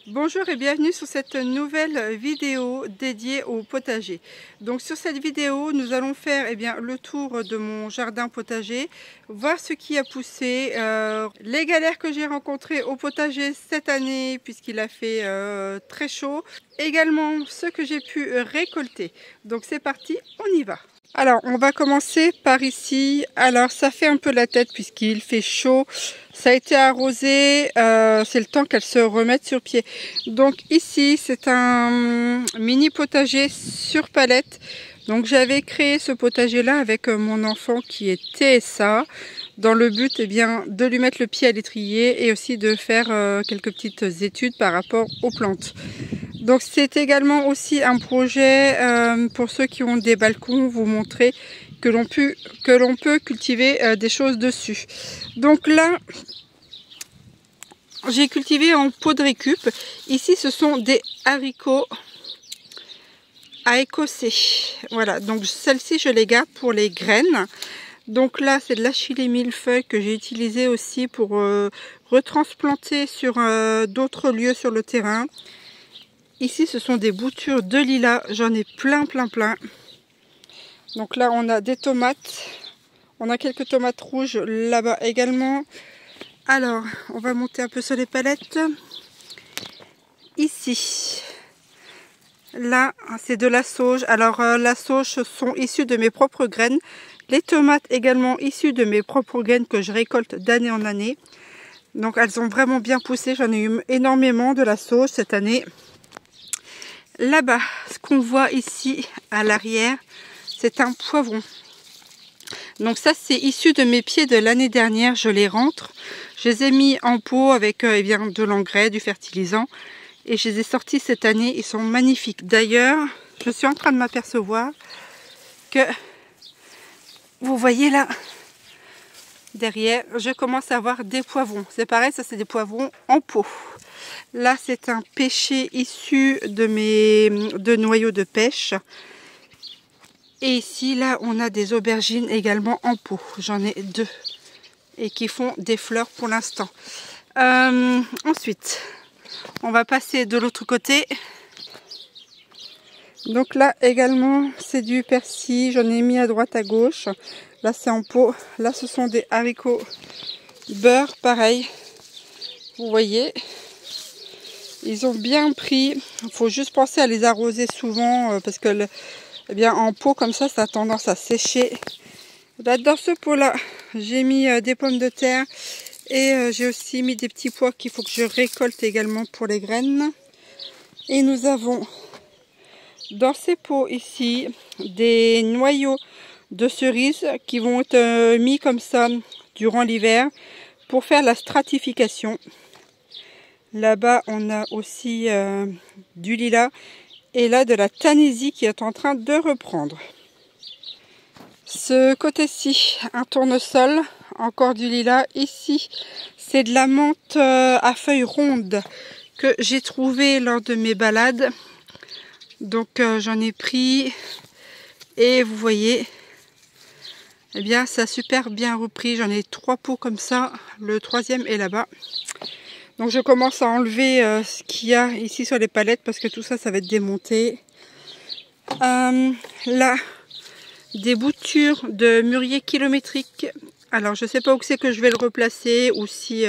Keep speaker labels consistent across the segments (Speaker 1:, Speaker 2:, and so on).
Speaker 1: Bonjour et bienvenue sur cette nouvelle vidéo dédiée au potager. Donc sur cette vidéo, nous allons faire le tour de mon jardin potager, voir ce qui a poussé, les galères que j'ai rencontrées au potager cette année puisqu'il a fait très chaud, également ce que j'ai pu récolter. Donc c'est parti, on y va. Alors on va commencer par ici. Alors ça fait un peu la tête puisqu'il fait chaud, ça a été arrosé, c'est le temps qu'elle se remette sur pied. Donc ici c'est un mini potager sur palette. Donc j'avais créé ce potager là avec mon enfant qui est TSA dans le but de lui mettre le pied à l'étrier et aussi de faire quelques petites études par rapport aux plantes. Donc c'est également aussi un projet pour ceux qui ont des balcons, vous montrer que l'on peut cultiver des choses dessus. Donc là, j'ai cultivé en pot de récup. Ici, ce sont des haricots à écosser. Voilà, donc celles-ci, je les garde pour les graines. Donc là, c'est de l'achillée millefeuille que j'ai utilisé aussi pour retransplanter sur d'autres lieux sur le terrain. Ici, ce sont des boutures de lilas. J'en ai plein. Donc là, on a des tomates. On a quelques tomates rouges là-bas également. Alors, on va monter un peu sur les palettes. Ici, là, c'est de la sauge. Alors, la sauge sont issues de mes propres graines. Les tomates également issues de mes propres graines que je récolte d'année en année. Donc, elles ont vraiment bien poussé. J'en ai eu énormément de la sauge cette année. Là-bas, ce qu'on voit ici à l'arrière, c'est un poivron. Donc ça, c'est issu de mes pieds de l'année dernière. Je les rentre. Je les ai mis en pot avec de l'engrais, du fertilisant. Et je les ai sortis cette année. Ils sont magnifiques. D'ailleurs, je suis en train de m'apercevoir que vous voyez là, derrière, je commence à avoir des poivrons. C'est pareil, ça c'est des poivrons en pot. Là, c'est un pêcher issu de noyaux de pêche. Et ici, là, on a des aubergines également en pot. J'en ai 2 et qui font des fleurs pour l'instant. Ensuite, on va passer de l'autre côté. Donc là, également, c'est du persil. J'en ai mis à droite, à gauche. Là, c'est en pot. Là, ce sont des haricots beurre, pareil. Vous voyez, ils ont bien pris. Il faut juste penser à les arroser souvent parce que en pot comme ça, ça a tendance à sécher. Là, dans ce pot-là, j'ai mis des pommes de terre et j'ai aussi mis des petits pois qu'il faut que je récolte également pour les graines. Et nous avons dans ces pots ici des noyaux de cerises qui vont être mis comme ça durant l'hiver pour faire la stratification. Là-bas, on a aussi du lilas et là de la tanésie qui est en train de reprendre. Ce côté-ci, un tournesol, encore du lilas. Ici, c'est de la menthe à feuilles rondes que j'ai trouvé lors de mes balades. Donc j'en ai pris et vous voyez, ça a super bien repris. J'en ai 3 pots comme ça, le 3e est là-bas. Donc je commence à enlever ce qu'il y a ici sur les palettes parce que tout ça, ça va être démonté. Là, des boutures de mûrier kilométrique. Alors je sais pas où c'est que je vais le replacer ou si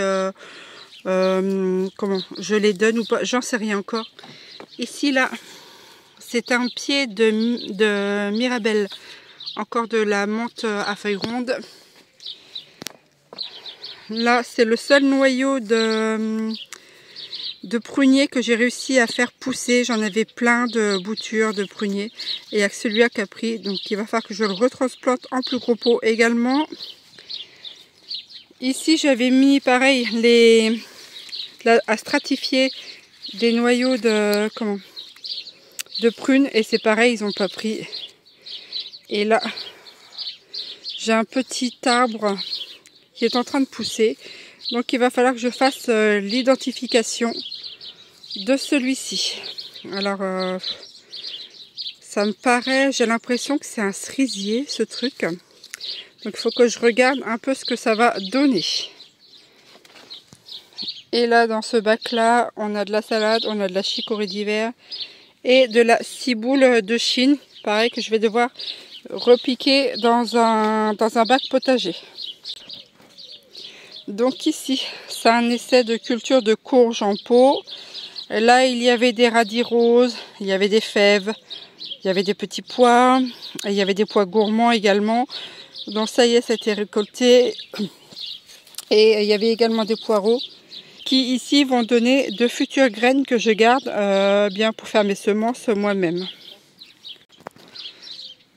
Speaker 1: comment je les donne ou pas, j'en sais rien encore. Ici là, c'est un pied de mirabelle, encore de la menthe à feuilles rondes. Là, c'est le seul noyau de prunier que j'ai réussi à faire pousser. J'en avais plein de boutures de prunier. Et il y a que celui-là qui a pris. Donc, il va falloir que je le retransplante en plus gros pot également. Ici, j'avais mis, pareil, à stratifier des noyaux de prunes. Et c'est pareil, ils n'ont pas pris. Et là, j'ai un petit arbre qui est en train de pousser. Donc il va falloir que je fasse l'identification de celui-ci. Alors ça me paraît, j'ai l'impression que c'est un cerisier ce truc. Donc il faut que je regarde un peu ce que ça va donner. Et là, dans ce bac-là, on a de la salade, on a de la chicorée d'hiver et de la ciboule de Chine. Pareil que je vais devoir repiquer dans un bac potager. Donc ici, c'est un essai de culture de courge en pot. Là, il y avait des radis roses, il y avait des fèves, il y avait des petits pois, il y avait des pois gourmands également. Donc ça y est, ça a été récolté. Et il y avait également des poireaux qui ici vont donner de futures graines que je garde bien pour faire mes semences moi-même.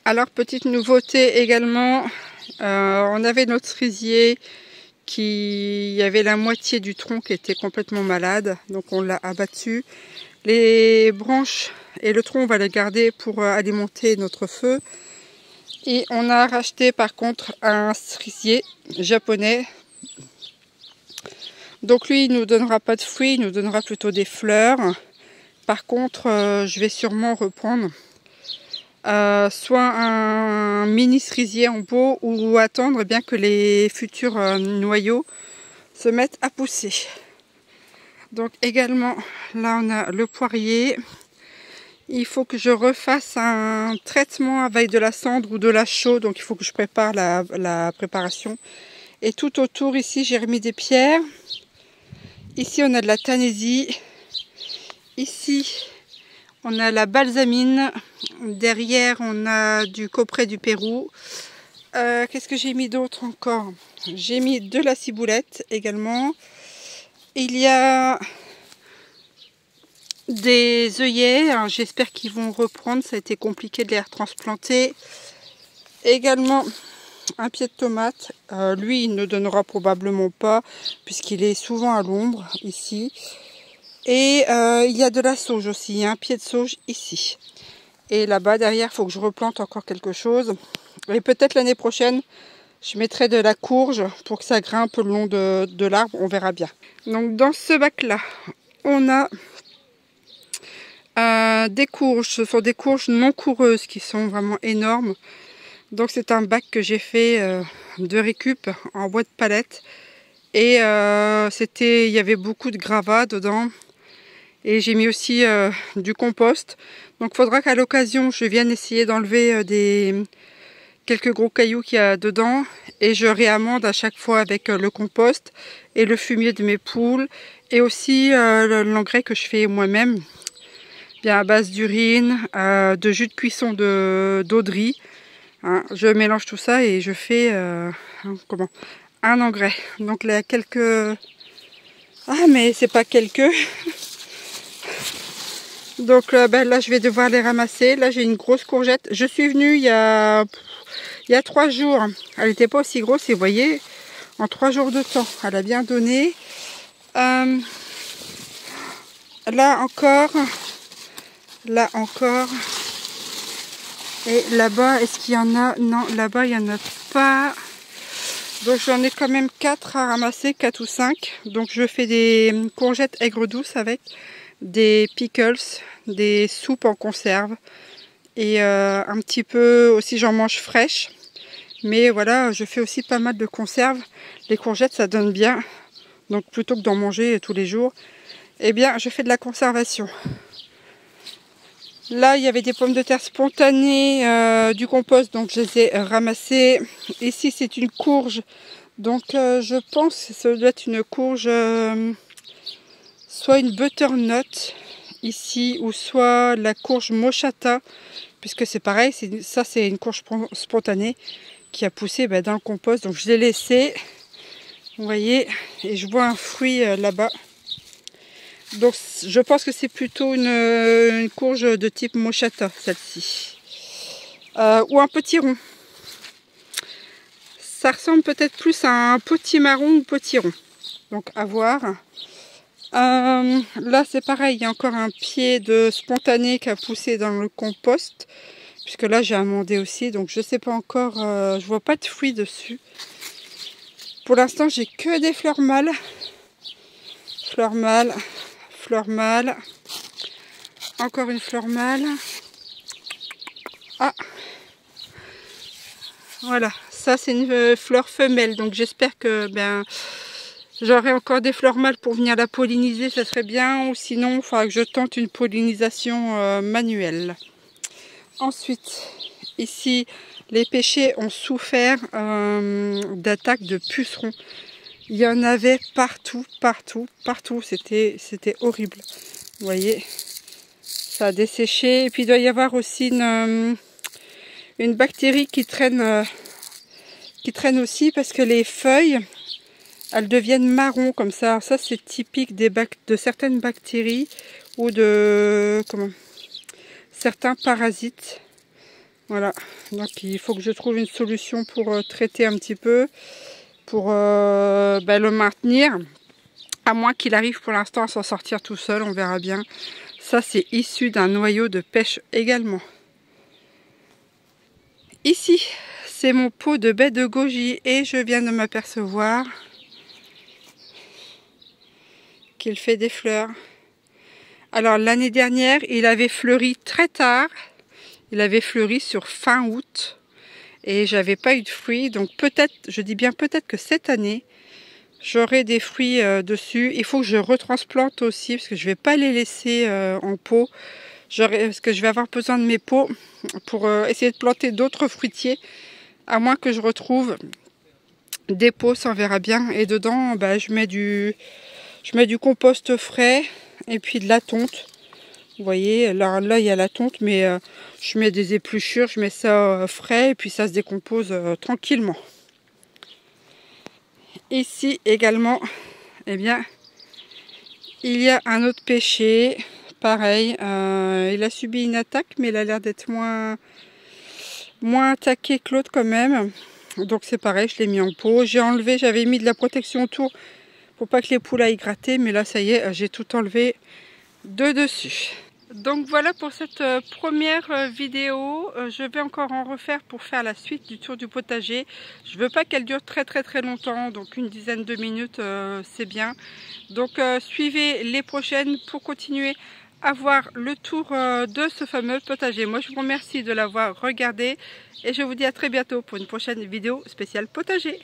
Speaker 1: Alors petite nouveauté également, on avait notre cerisier qui avait la moitié du tronc qui était complètement malade, donc on l'a abattu. Les branches et le tronc on va les garder pour alimenter notre feu. Et on a racheté par contre un cerisier japonais. Donc lui il ne nous donnera pas de fruits, il nous donnera plutôt des fleurs. Par contre je vais sûrement reprendre soit un mini cerisier en pot ou attendre bien que les futurs noyaux se mettent à pousser. Donc également là on a le poirier. Il faut que je refasse un traitement avec de la cendre ou de la chaux, donc il faut que je prépare la préparation. Et tout autour ici j'ai remis des pierres. Ici on a de la tanésie. Ici on a la balsamine. Derrière, on a du copré du Pérou. Qu'est-ce que j'ai mis d'autre encore? J'ai mis de la ciboulette également. Il y a des œillets. J'espère qu'ils vont reprendre. Ça a été compliqué de les retransplanter. Également, un pied de tomate. Lui, il ne donnera probablement pas puisqu'il est souvent à l'ombre ici. Et il y a de la sauge aussi. Un pied de sauge ici. Et là-bas, derrière, il faut que je replante encore quelque chose. Et peut-être l'année prochaine, je mettrai de la courge pour que ça grimpe le long de l'arbre. On verra bien. Donc, dans ce bac-là, on a des courges. Ce sont des courges non coureuses qui sont vraiment énormes. Donc, c'est un bac que j'ai fait de récup en bois de palette. Et il y avait beaucoup de gravats dedans. Et j'ai mis aussi du compost. Donc il faudra qu'à l'occasion je vienne essayer d'enlever quelques gros cailloux qu'il y a dedans. Et je réamende à chaque fois avec le compost et le fumier de mes poules. Et aussi l'engrais que je fais moi-même. Bien à base d'urine, de jus de cuisson d'eau de riz. Hein, je mélange tout ça et je fais un engrais. Donc là quelques... Ah mais c'est pas quelques... Donc là je vais devoir les ramasser. Là j'ai une grosse courgette. Je suis venue il y a 3 jours. Elle n'était pas aussi grosse et vous voyez, en 3 jours de temps, elle a bien donné. Là encore. Et là-bas, est-ce qu'il y en a? Non, là-bas il n'y en a pas. Donc j'en ai quand même 4 à ramasser, 4 ou 5. Donc je fais des courgettes aigres douces avec des pickles, des soupes en conserve et un petit peu aussi j'en mange fraîche. Mais voilà, je fais aussi pas mal de conserves. Les courgettes ça donne bien. Donc plutôt que d'en manger tous les jours, eh bien je fais de la conservation. Là il y avait des pommes de terre spontanées, du compost, donc je les ai ramassées. Ici c'est une courge, donc je pense que ça doit être une courge, soit une butternut ici, ou soit la courge mochata, puisque c'est pareil, ça c'est une courge spontanée qui a poussé dans le compost, donc je l'ai laissé, vous voyez, et je vois un fruit là-bas. Donc je pense que c'est plutôt une courge de type mochata, celle-ci. Ou un potiron. Ça ressemble peut-être plus à un potimarron ou potiron. Donc à voir. Là c'est pareil, il y a encore un pied de spontané qui a poussé dans le compost. Puisque là j'ai amendé aussi, donc je sais pas encore, je vois pas de fruits dessus. Pour l'instant j'ai que des fleurs mâles. Fleurs mâles. Fleur mâle, encore une fleur mâle. Ah, voilà, ça c'est une fleur femelle, donc j'espère que J'aurai encore des fleurs mâles pour venir la polliniser, ça serait bien. Ou sinon, il faudra que je tente une pollinisation manuelle. Ensuite, ici, les pêchers ont souffert d'attaques de pucerons. Il y en avait partout, partout, partout. C'était horrible. Vous voyez, ça a desséché. Et puis, il doit y avoir aussi une bactérie qui traîne aussi parce que les feuilles, elles deviennent marron comme ça. Ça, c'est typique de certaines bactéries ou de certains parasites. Voilà, donc il faut que je trouve une solution pour traiter un petit peu, pour le maintenir, à moins qu'il arrive pour l'instant à s'en sortir tout seul, on verra bien. Ça, c'est issu d'un noyau de pêche également. Ici, c'est mon pot de baie de goji et je viens de m'apercevoir qu'il fait des fleurs. Alors l'année dernière, il avait fleuri très tard. Il avait fleuri sur fin août et j'avais pas eu de fruits. Donc peut-être, je dis bien peut-être que cette année, j'aurai des fruits dessus. Il faut que je retransplante aussi parce que je vais pas les laisser en pot. Parce que je vais avoir besoin de mes pots pour essayer de planter d'autres fruitiers. À moins que je retrouve des pots, ça on verra bien. Et dedans, je mets du compost frais et puis de la tonte. Vous voyez, là il y a la tonte, mais je mets des épluchures, je mets ça frais et puis ça se décompose tranquillement. Ici également, eh bien, il y a un autre pêcher, pareil, il a subi une attaque, mais il a l'air d'être moins attaqué que l'autre quand même. Donc c'est pareil, je l'ai mis en pot. J'ai enlevé, j'avais mis de la protection autour pour pas que les poules aillent gratter, mais là ça y est, j'ai tout enlevé de dessus. Donc voilà pour cette première vidéo. Je vais encore en refaire pour faire la suite du tour du potager. Je veux pas qu'elle dure très longtemps, donc une dizaine de minutes c'est bien. Donc suivez les prochaines pour continuer à voir le tour de ce fameux potager. Moi je vous remercie de l'avoir regardé et je vous dis à très bientôt pour une prochaine vidéo spéciale potager.